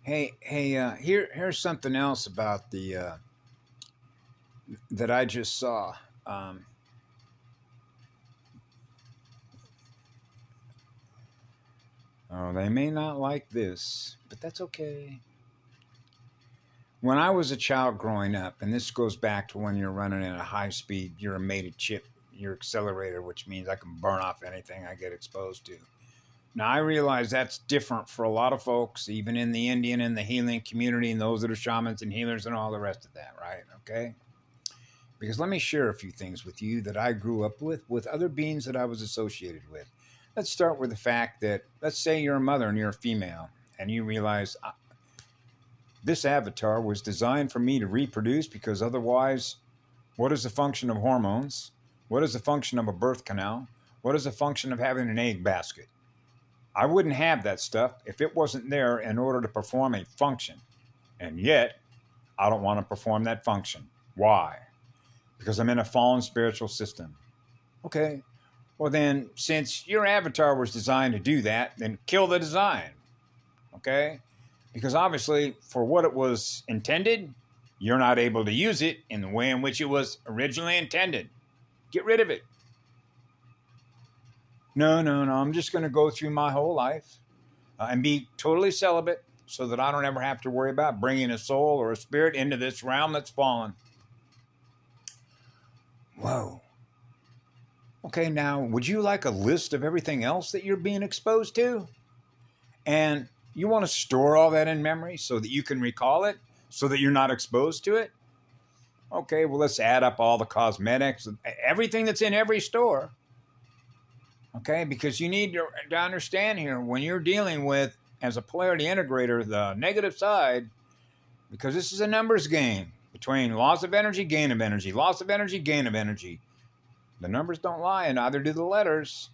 Here's something else about the that I just saw. Um, oh, they may not like this, but that's okay. When I was a child growing up, and this goes back to when you're running at a high speed, you're a mated chip, your accelerator, which means I can burn off anything I get exposed to. Now, I realize that's different for a lot of folks, even in the Indian and the healing community, and those that are shamans and healers and all the rest of that, right? Okay. Because let me share a few things with you that I grew up with other beings that I was associated with. Let's start with the fact that, let's say you're a mother and you're a female, and you realize this avatar was designed for me to reproduce because otherwise, what is the function of hormones? What is the function of a birth canal? What is the function of having an egg basket? I wouldn't have that stuff if it wasn't there in order to perform a function. And yet, I don't want to perform that function. Why? Because I'm in a fallen spiritual system. Okay. Well, then, since your avatar was designed to do that, then kill the design. Okay. Because obviously, for what it was intended, you're not able to use it in the way in which it was originally intended. Get rid of it. No. I'm just going to go through my whole life and be totally celibate so that I don't ever have to worry about bringing a soul or a spirit into this realm that's fallen. Whoa. Okay, now, would you like a list of everything else that you're being exposed to? And you want to store all that in memory so that you can recall it, so that you're not exposed to it? Okay, well, let's add up all the cosmetics, everything that's in every store. Okay, because you need to understand here, when you're dealing with, as a polarity integrator, the negative side, because this is a numbers game between loss of energy, gain of energy, loss of energy, gain of energy. The numbers don't lie, and neither do the letters.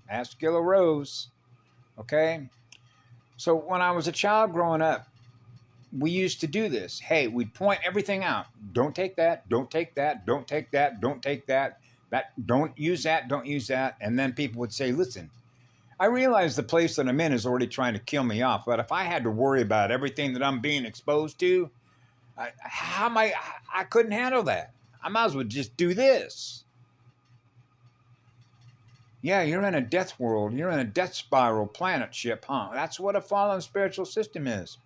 Ask Gilla Rose. Okay? So when I was a child growing up, we used to do this. Hey, we'd point everything out. Don't take that. Don't take that. Don't take that. Don't take that. Don't use that. Don't use that. And then people would say, listen, I realize the place that I'm in is already trying to kill me off, but if I had to worry about everything that I'm being exposed to, I couldn't handle that. I might as well just do this. Yeah, you're in a death world. You're in a death spiral planet ship, huh? That's what a fallen spiritual system is.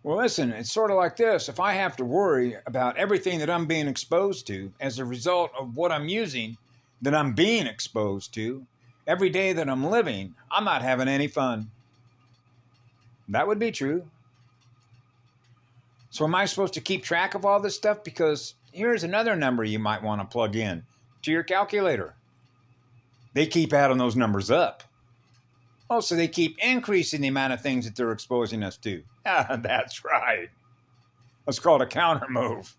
Well, listen, it's sort of like this. If I have to worry about everything that I'm being exposed to as a result of what I'm using, that I'm being exposed to, every day that I'm living, I'm not having any fun. That would be true. So am I supposed to keep track of all this stuff? Because here's another number you might want to plug in to your calculator. They keep adding those numbers up. Also, they keep increasing the amount of things that they're exposing us to. That's right. That's called a counter move.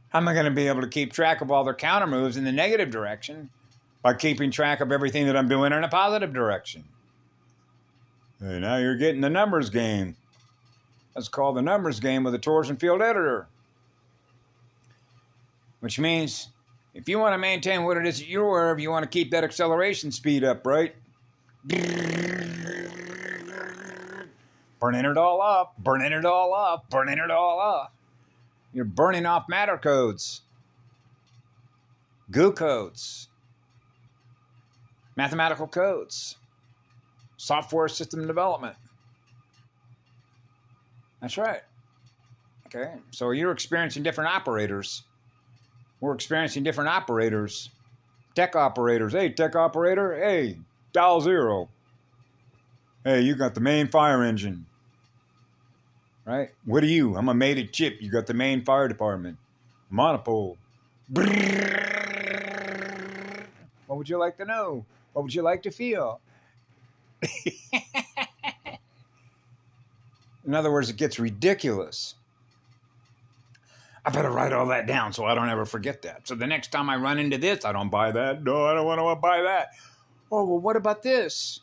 How am I going to be able to keep track of all their counter moves in the negative direction by keeping track of everything that I'm doing in a positive direction? Hey, now you're getting the numbers game. That's called the numbers game with a torsion field editor. Which means if you want to maintain what it is that you're aware of, you want to keep that acceleration speed up, right? Burning it all up, burning it all up, burning it all up. You're burning off matter codes, goo codes, mathematical codes, software system development. That's right. Okay, so you're experiencing different operators. We're experiencing different operators. Tech operators. Hey, tech operator. Hey, dial 0. Hey, you got the main fire engine. Right? What are you? I'm a mated chip. You got the main fire department. Monopole. What would you like to know? What would you like to feel? In other words, it gets ridiculous. I better write all that down so I don't ever forget that. So the next time I run into this, I don't buy that. No, I don't want to buy that. Oh, well, what about this?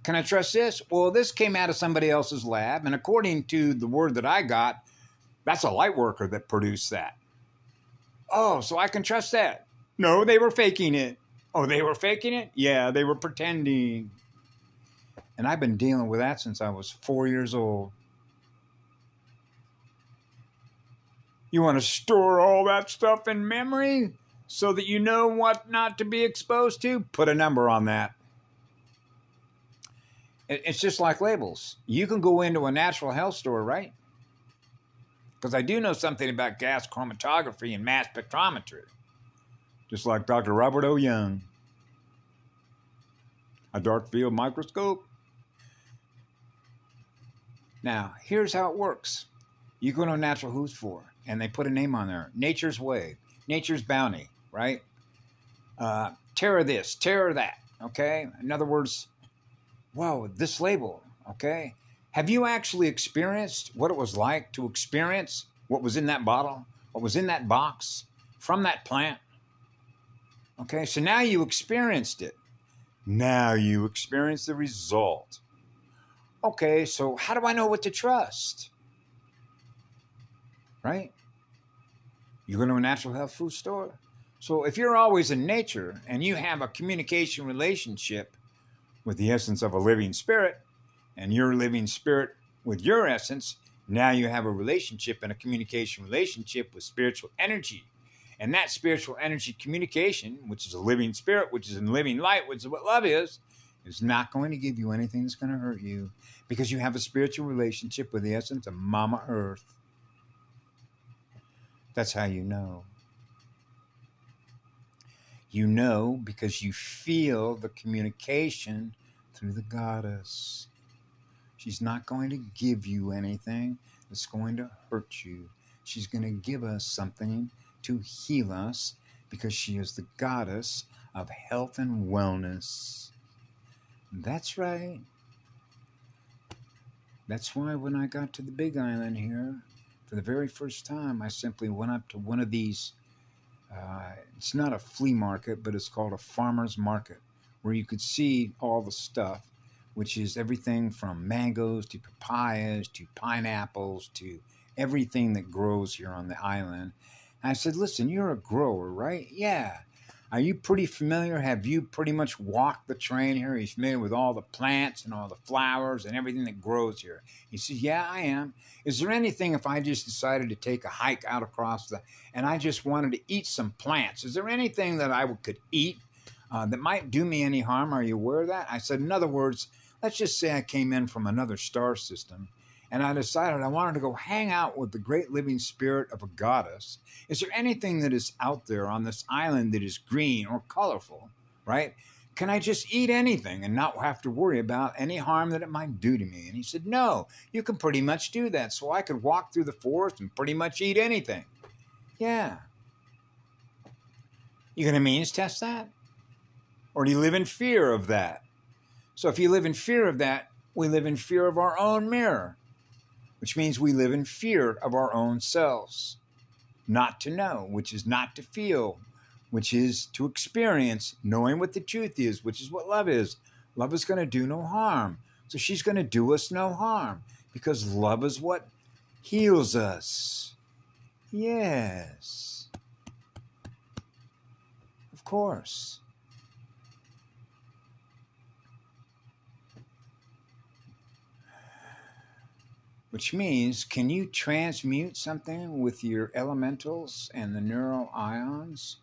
Can I trust this? Well, this came out of somebody else's lab, and according to the word that I got, that's a light worker that produced that. Oh, so I can trust that. No, they were faking it. Oh, they were faking it? Yeah, they were pretending. And I've been dealing with that since I was 4 years old. You want to store all that stuff in memory so that you know what not to be exposed to? Put a number on that. It's just like labels. You can go into a natural health store, right? Because I do know something about gas chromatography and mass spectrometry. Just like Dr. Robert O. Young. A dark field microscope. Now, here's how it works. You go to a natural food store, and they put a name on there. Nature's Way, Nature's Bounty, right? Terror this, terror that, okay? In other words, whoa, this label, okay? Have you actually experienced what it was like to experience what was in that bottle, what was in that box, from that plant? Okay, so now you experienced it. Now you experience the result. Okay, so how do I know what to trust? Right? You go to a natural health food store. So if you're always in nature and you have a communication relationship with the essence of a living spirit, and your living spirit with your essence, now you have a relationship and a communication relationship with spiritual energy. And that spiritual energy communication, which is a living spirit, which is in living light, which is what love is not going to give you anything that's going to hurt you, because you have a spiritual relationship with the essence of Mama Earth. That's how you know. You know because you feel the communication through the goddess. She's not going to give you anything that's going to hurt you. She's going to give us something to heal us, because she is the goddess of health and wellness. That's right. That's why when I got to the Big Island here, for the very first time, I simply went up to one of these, it's not a flea market, but it's called a farmer's market, where you could see all the stuff, which is everything from mangoes to papayas to pineapples to everything that grows here on the island. And I said, listen, you're a grower, right? Yeah. Are you pretty familiar? Have you pretty much walked the train here? Are you familiar with all the plants and all the flowers and everything that grows here? He says, yeah, I am. Is there anything, if I just decided to take a hike out across and I just wanted to eat some plants, is there anything that I could eat that might do me any harm? Are you aware of that? I said, in other words, let's just say I came in from another star system and I decided I wanted to go hang out with the great living spirit of a goddess. Is there anything that is out there on this island that is green or colorful, right? Can I just eat anything and not have to worry about any harm that it might do to me? And he said, no, you can pretty much do that. So I could walk through the forest and pretty much eat anything. Yeah. You going to means test that? Or do you live in fear of that? So if you live in fear of that, we live in fear of our own mirror, which means we live in fear of our own selves. Not to know, which is not to feel, which is to experience, knowing what the truth is, which is what love is. Love is going to do no harm. So she's going to do us no harm, because love is what heals us. Yes. Of course. Which means, can you transmute something with your elementals and the neural ions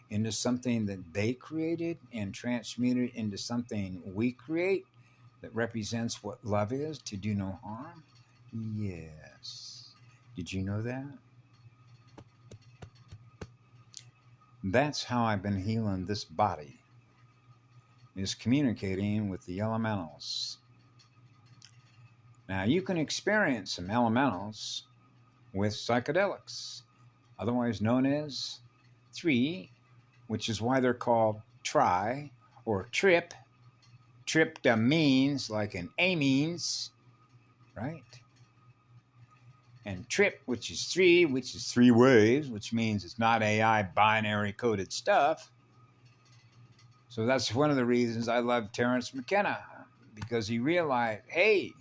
into something that they created and transmute it into something we create that represents what love is, to do no harm? Yes. Did you know that? That's how I've been healing this body, is communicating with the elementals. Now, you can experience some elementals with psychedelics, otherwise known as 3, which is why they're called tri or trip. Tryptamines, like an amines, right? And trip, which is 3, which is 3 waves, which means it's not AI binary coded stuff. So that's one of the reasons I love Terence McKenna, because he realized, hey,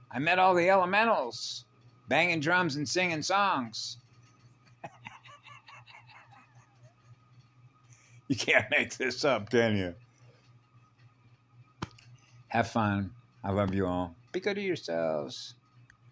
I met all the elementals banging drums and singing songs. You can't make this up, can you? Have fun. I love you all. Be good to yourselves.